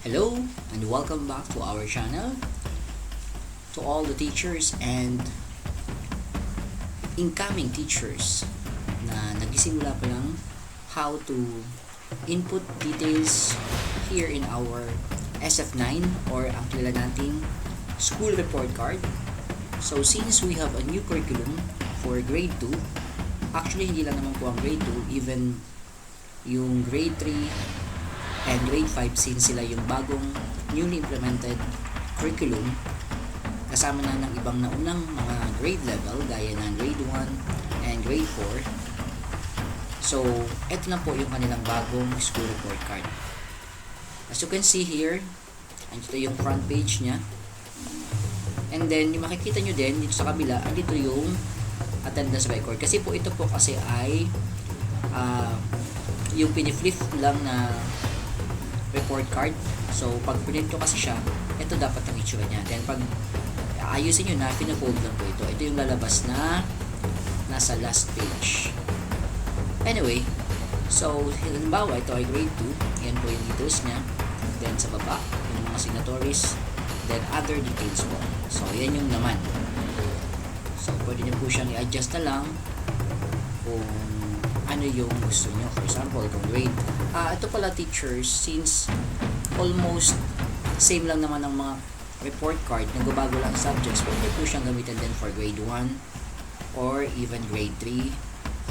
Hello and welcome back to our channel. To all the teachers and incoming teachers na nagsisimula pa lang how to input details here in our SF9 or ang kilala nating school report card. So since we have a new curriculum for grade 2, actually hindi lang naman po ang grade 2, even yung grade 3 and grade 5 since sila yung bagong newly implemented curriculum kasama na ng ibang naunang mga grade level gaya ng grade 1 and grade 4. So eto na po yung kanilang bagong school report card. As you can see here, ito yung front page nya, and then yung makikita nyo din dito sa kabila, andito yung attendance record kasi po ito po kasi ay yung piniflip lang na report card. So pag print ko kasi siya, ito dapat ang itsura niya. Then pag ayusin nyo na, pinafold lang po ito. Ito yung lalabas na nasa last page. Anyway, so halimbawa ito ay grade 2. Yan po yung details niya. Then sa baba, yung mga signatories. Then other details po. So yan yung naman. So pwede nyo po siyang i-adjust na lang kung ano yung gusto nyo. For example, kung grade ito pala teachers, since almost same lang naman ang mga report card, nagbabago lang subjects, pwede po siyang gamitin din for grade 1 or even grade 3,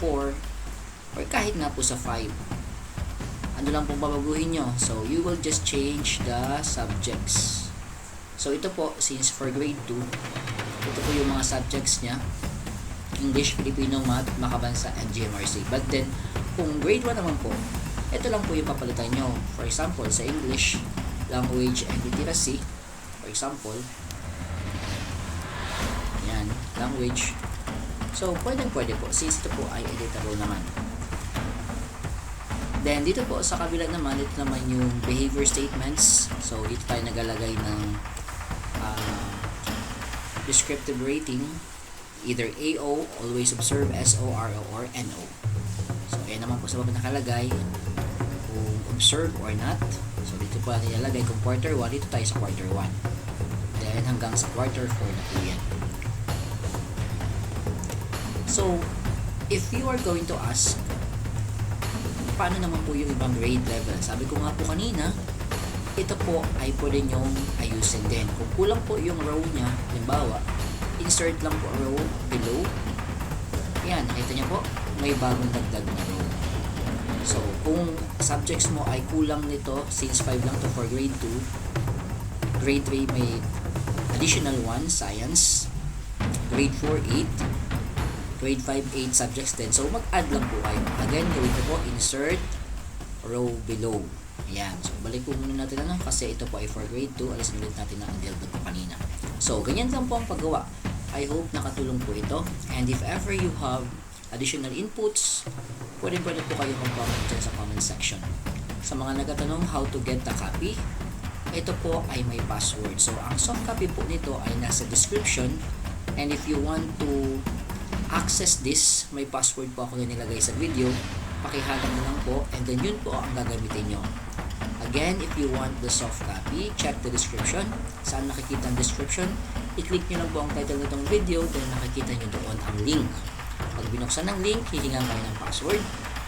4 or kahit nga po sa 5. Ano lang pong babaguhin nyo? So you will just change the subjects. So ito po, since for grade 2, ito po yung mga subjects nya: English, Filipino, Math, Makabansa, and GMRC. But then, kung grade 1 naman po, ito lang po yung papalitan nyo. For example, sa English, Language and Literacy, for example, yan, Language. So, pwede po, since ito po ay editable naman. Then, dito po sa kabila naman, ito naman yung behavior statements. So, dito tayo nagalagay ng descriptive rating, either AO, always observe, SO, RO, or NO. So, ayan naman po sa baba nakalagay kung observe or not. So, dito po nilalagay kung quarter 1, dito tayo sa quarter 1. Then, hanggang sa quarter 4 na po yan. So, if you are going to ask, paano naman po yung ibang grade level? Sabi ko nga po kanina, ito po ay pwede nyong ayusin din. Kung kulang po yung row nya, halimbawa, insert lang po row below. Yan, nakita niyo po, may bagong dagdag na row. So, kung subjects mo ay kulang nito, since 5 lang to for grade 2, grade 3 may additional 1, science, grade 4, 8, grade 5, 8 subjects din. So, mag-add lang po kayo. Again, gawin ko po, insert row below. Ayan. So, balik po muna natin kasi ito po ay for grade 2. Alisin ulit natin na ang delta po kanina. So, ganyan lang po ang paggawa. I hope nakatulong po ito. And if ever you have additional inputs, pwede po kayo mag-comment dyan sa comment section. Sa mga nagtatanong how to get the copy, ito po ay may password. So, ang soft copy po nito ay nasa description. And if you want to access this, may password po ako na nilagay sa video. Pakihalang na lang po. And then yun po ang gagamitin nyo. Again, if you want the soft copy, check the description. Saan nakikita ang description? I-click nyo lang po ang title nitong video, then nakikita nyo doon ang link. Pag binuksan ng link, hihingan kayo ng password.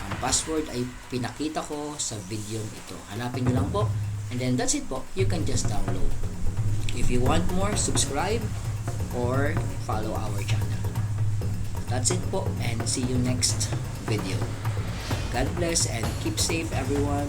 Ang password ay pinakita ko sa video ito. Hanapin nyo lang po, and then that's it po. You can just download. If you want more, subscribe or follow our channel. That's it po, and see you next video. God bless and keep safe everyone.